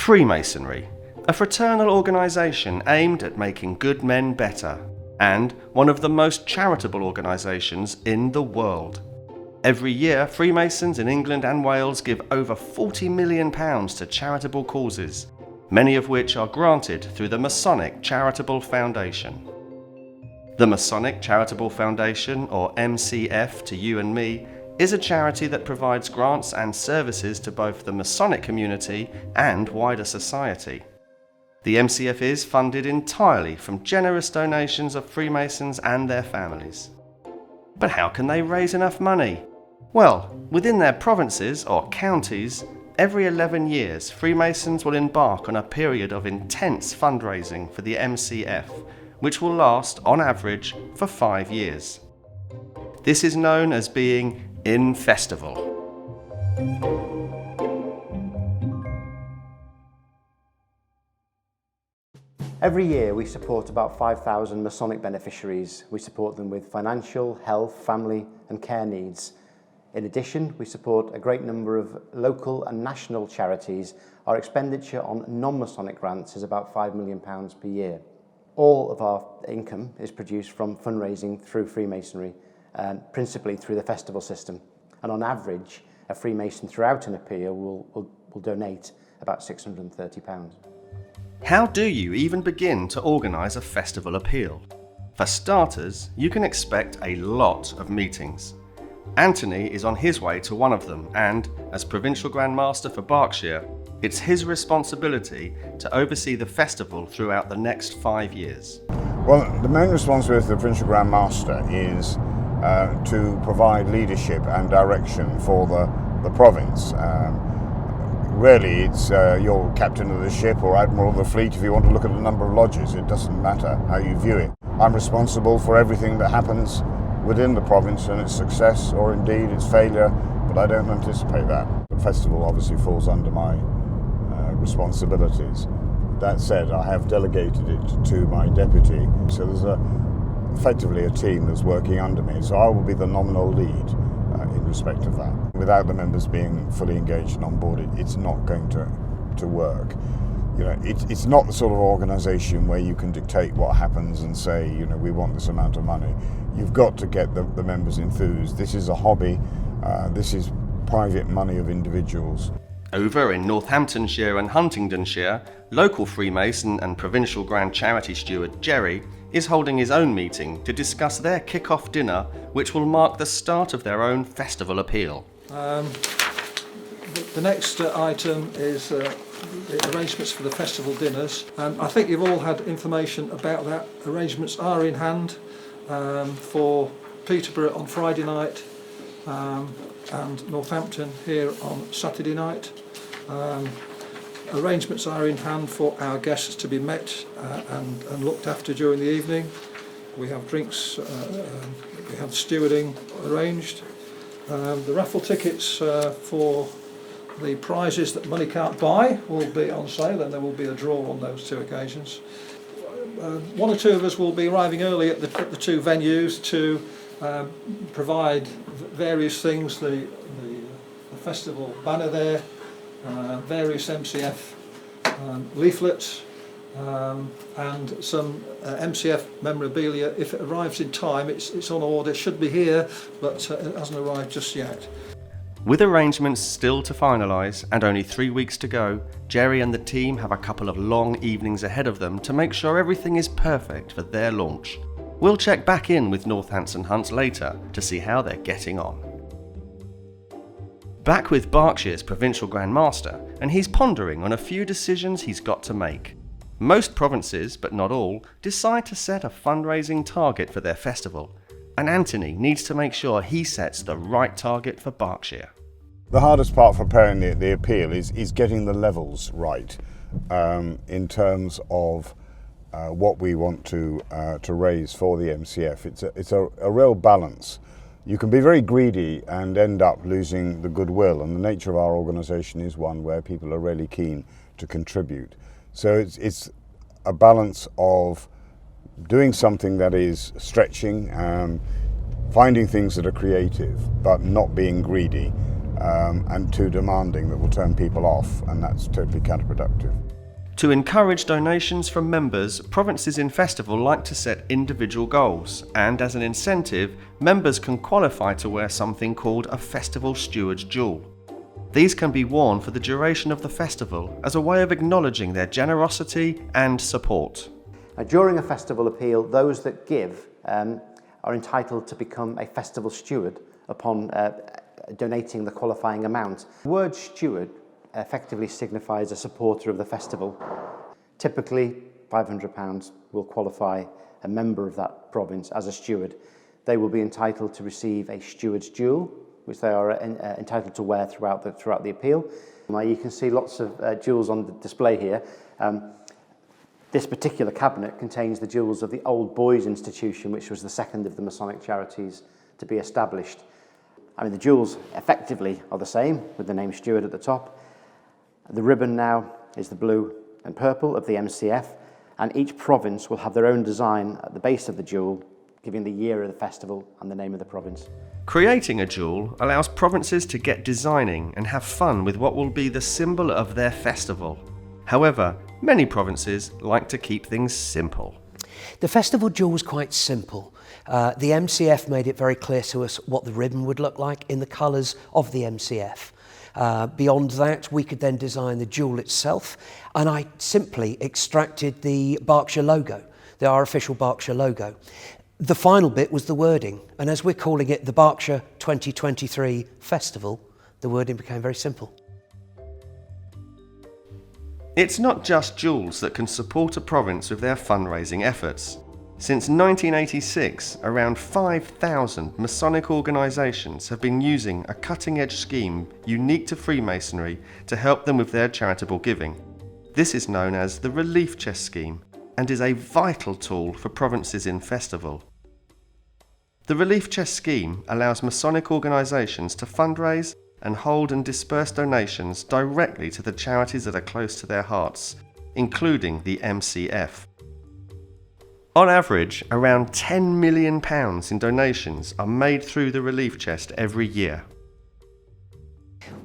Freemasonry, a fraternal organisation aimed at making good men better, and one of the most charitable organisations in the world. Every year, Freemasons in England and Wales give over £40 million to charitable causes, many of which are granted through the Masonic Charitable Foundation. The Masonic Charitable Foundation, or MCF to you and me, is a charity that provides grants and services to both the Masonic community and wider society. The MCF is funded entirely from generous donations of Freemasons and their families. But how can they raise enough money? Well, within their provinces or counties, every 11 years Freemasons will embark on a period of intense fundraising for the MCF, which will last, on average, for 5 years. This is known as being in festival. Every year we support about 5,000 Masonic beneficiaries. We support them with financial, health, family and care needs. In addition, we support a great number of local and national charities. Our expenditure on non-Masonic grants is about £5 million per year. All of our income is produced from fundraising through Freemasonry, principally through the festival system. And on average, a Freemason throughout an appeal will donate about £630. How do you even begin to organise a festival appeal? For starters, you can expect a lot of meetings. Anthony is on his way to one of them, and as Provincial Grand Master for Berkshire, it's his responsibility to oversee the festival throughout the next 5 years. Well, the main responsibility of the Provincial Grand Master is to provide leadership and direction for the province. Really, it's you're captain of the ship or admiral of the fleet if you want to look at the number of lodges. It doesn't matter how you view it. I'm responsible for everything that happens within the province and its success or indeed its failure, but I don't anticipate that. The festival obviously falls under my responsibilities. That said, I have delegated it to my deputy, so there's effectively a team that's working under me, so I will be the nominal lead in respect of that. Without the members being fully engaged and on board, it's not going to work. You know, it's not the sort of organisation where you can dictate what happens and say, you know, we want this amount of money. You've got to get the members enthused. This is a hobby. This is private money of individuals. Over in Northamptonshire and Huntingdonshire, local Freemason and Provincial Grand Charity Steward Jerry is holding his own meeting to discuss their kick-off dinner, which will mark the start of their own festival appeal. The next item is the arrangements for the festival dinners. I think you've all had information about that. Arrangements are in hand for Peterborough on Friday night and Northampton here on Saturday night. Arrangements are in hand for our guests to be met and looked after during the evening. We have drinks, we have stewarding arranged. The raffle tickets for the prizes that money can't buy will be on sale, and there will be a draw on those two occasions. One or two of us will be arriving early at the two venues to provide various things, the festival banner there, various MCF leaflets, and some MCF memorabilia. If it arrives in time, it's on order, it should be here, but it hasn't arrived just yet. With arrangements still to finalise and only 3 weeks to go, Jerry and the team have a couple of long evenings ahead of them to make sure everything is perfect for their launch. We'll check back in with Northampton Hunts later to see how they're getting on. Back with Berkshire's Provincial Grand Master, and he's pondering on a few decisions he's got to make. Most provinces, but not all, decide to set a fundraising target for their festival, and Anthony needs to make sure he sets the right target for Berkshire. The hardest part for preparing the appeal is getting the levels right in terms of what we want to raise for the MCF. It's a real balance. You can be very greedy and end up losing the goodwill, and the nature of our organisation is one where people are really keen to contribute. So it's a balance of doing something that is stretching, finding things that are creative, but not being greedy, and too demanding that will turn people off, and that's totally counterproductive. To encourage donations from members, provinces in festival like to set individual goals, and as an incentive, members can qualify to wear something called a festival steward's jewel. These can be worn for the duration of the festival as a way of acknowledging their generosity and support. During a festival appeal, those that give are entitled to become a festival steward upon donating the qualifying amount. The word steward effectively signifies a supporter of the festival. Typically, £500 will qualify a member of that province as a steward. They will be entitled to receive a steward's jewel, which they are entitled to wear throughout the appeal. Now you can see lots of jewels on the display here. This particular cabinet contains the jewels of the Old Boys Institution, which was the second of the Masonic charities to be established. I mean, the jewels effectively are the same, with the name steward at the top. The ribbon now is the blue and purple of the MCF, and each province will have their own design at the base of the jewel, giving the year of the festival and the name of the province. Creating a jewel allows provinces to get designing and have fun with what will be the symbol of their festival. However, many provinces like to keep things simple. The festival jewel was quite simple. The MCF made it very clear to us what the ribbon would look like in the colours of the MCF. Beyond that, we could then design the jewel itself, and I simply extracted the Berkshire logo, our official Berkshire logo. The final bit was the wording, and as we're calling it the Berkshire 2023 Festival, the wording became very simple. It's not just jewels that can support a province with their fundraising efforts. Since 1986, around 5,000 Masonic organisations have been using a cutting-edge scheme unique to Freemasonry to help them with their charitable giving. This is known as the Relief Chest Scheme and is a vital tool for provinces in festival. The Relief Chest Scheme allows Masonic organisations to fundraise and hold and disperse donations directly to the charities that are close to their hearts, including the MCF. On average, around £10 million in donations are made through the Relief Chest every year.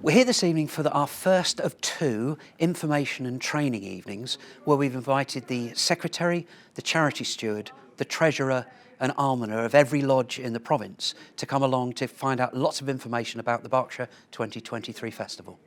We're here this evening for our first of two information and training evenings, where we've invited the secretary, the charity steward, the treasurer and almoner of every lodge in the province to come along to find out lots of information about the Berkshire 2023 Festival.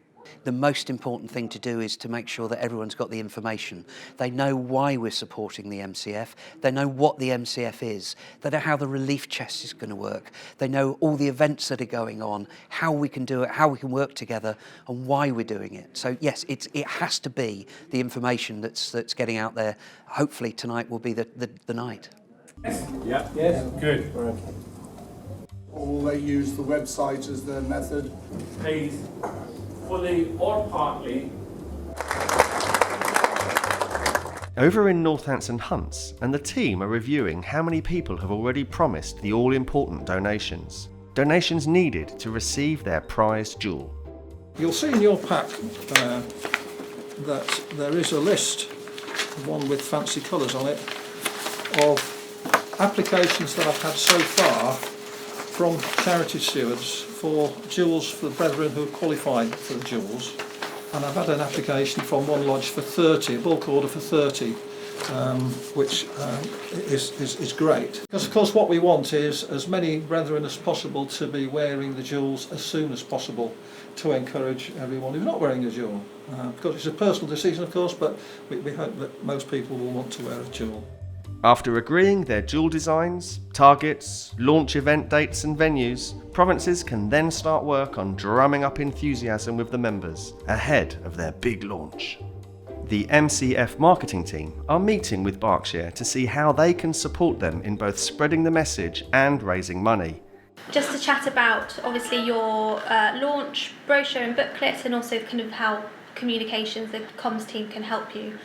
The most important thing to do is to make sure that everyone's got the information. They know why we're supporting the MCF, they know what the MCF is, they know how the relief chest is going to work, they know all the events that are going on, how we can do it, how we can work together and why we're doing it. So yes, it has to be the information that's getting out there. Hopefully tonight will be the night. Yeah. Yes. Good. Okay. Or will they use the website as their method? Please, fully or partly. Over in Northampton Hunts, and the team are reviewing how many people have already promised the all-important donations. Donations needed to receive their prized jewel. You'll see in your pack that there is a list, one with fancy colours on it, of applications that I've had so far from charity stewards for jewels for the brethren who have qualified for the jewels. And I've had an application from one lodge for 30, a bulk order for 30, which is great. Because of course what we want is as many brethren as possible to be wearing the jewels as soon as possible to encourage everyone who's not wearing a jewel. Because it's a personal decision of course, but we hope that most people will want to wear a jewel. After agreeing their jewel designs, targets, launch event dates and venues, provinces can then start work on drumming up enthusiasm with the members ahead of their big launch. The MCF marketing team are meeting with Berkshire to see how they can support them in both spreading the message and raising money. Just to chat about obviously your launch brochure and booklet, and also kind of how communications, the comms team can help you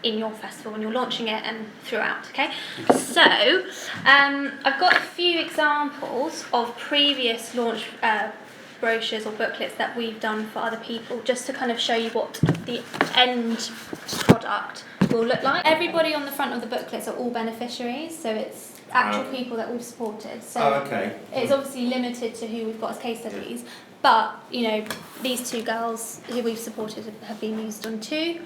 in your festival when you're launching it and throughout, okay? So, I've got a few examples of previous launch brochures or booklets that we've done for other people, just to kind of show you what the end product will look like. Everybody on the front of the booklets are all beneficiaries, so it's actual people that we've supported. So it's obviously limited to who we've got as case studies, But, you know, these two girls who we've supported have been used on two.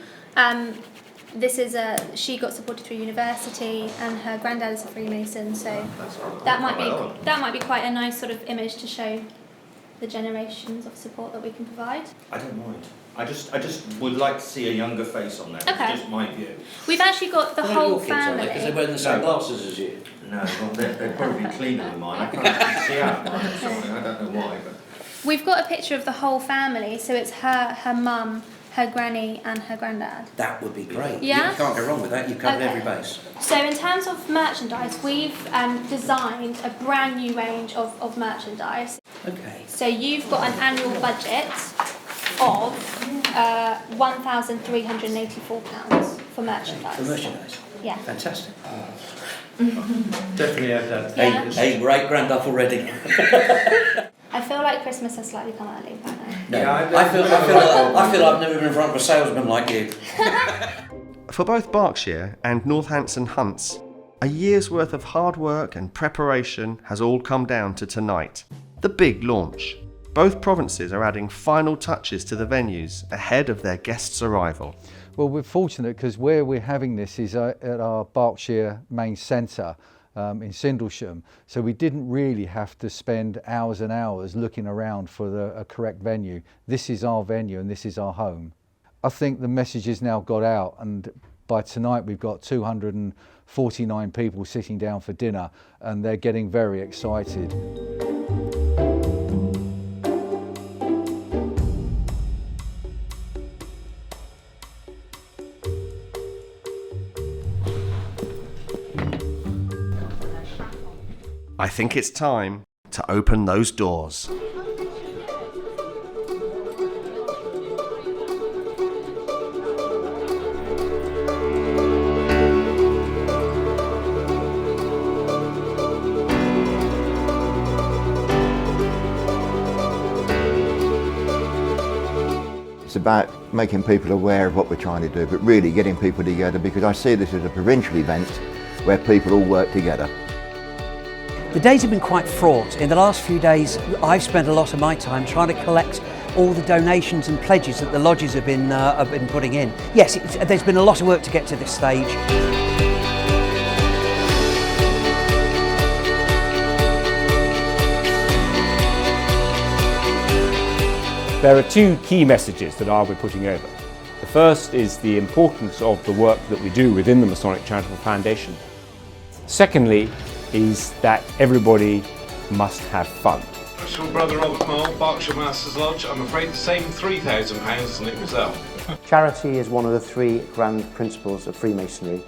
She got supported through university, and her granddad is a Freemason, so that might be quite a nice sort of image to show the generations of support that we can provide. I don't mind. I just would like to see a younger face on there. Okay. It's just my view. We've actually got the whole family. Because they're wearing the same glasses as you. No, well, they're probably cleaner than mine. I can't see out mine or something. I don't know why. But We've got a picture of the whole family, so it's her mum, her granny, and her granddad. That would be great. Yeah? You can't go wrong with that. You've covered every base. So in terms of merchandise, we've designed a brand new range of merchandise. Okay. So you've got an annual budget of £1,384 for merchandise. For merchandise? Yeah. Fantastic. Definitely have that. Yeah. Hey, great grand up already. I feel like Christmas has slightly come early right now. No, Yeah, I feel I've never been in front of a salesman like you. For both Berkshire and Northampton Hunts, a year's worth of hard work and preparation has all come down to tonight, the big launch. Both provinces are adding final touches to the venues ahead of their guests' arrival. Well, we're fortunate because where we're having this is at our Berkshire main centre in Huntingdonshire, so we didn't really have to spend hours and hours looking around for a correct venue. This is our venue and this is our home. I think the message has now got out, and by tonight we've got 249 people sitting down for dinner, and they're getting very excited. I think it's time to open those doors. It's about making people aware of what we're trying to do, but really getting people together, because I see this as a provincial event where people all work together. The days have been quite fraught. In the last few days, I've spent a lot of my time trying to collect all the donations and pledges that the lodges have been putting in. Yes, there's been a lot of work to get to this stage. There are two key messages that I'll be putting over. The first is the importance of the work that we do within the Masonic Charitable Foundation. Secondly, is that everybody must have fun. Special brother Robert Mole, Berkshire Masters Lodge. I'm afraid to save £3,000 as Nick Gazelle. Charity is one of the three grand principles of Freemasonry,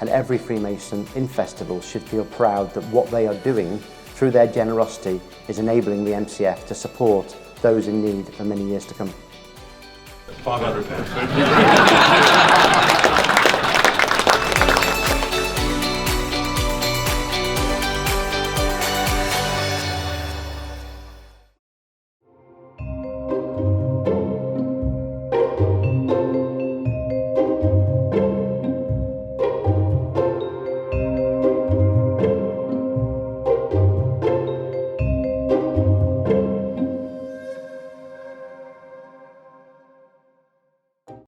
and every Freemason in festivals should feel proud that what they are doing through their generosity is enabling the MCF to support those in need for many years to come. £500.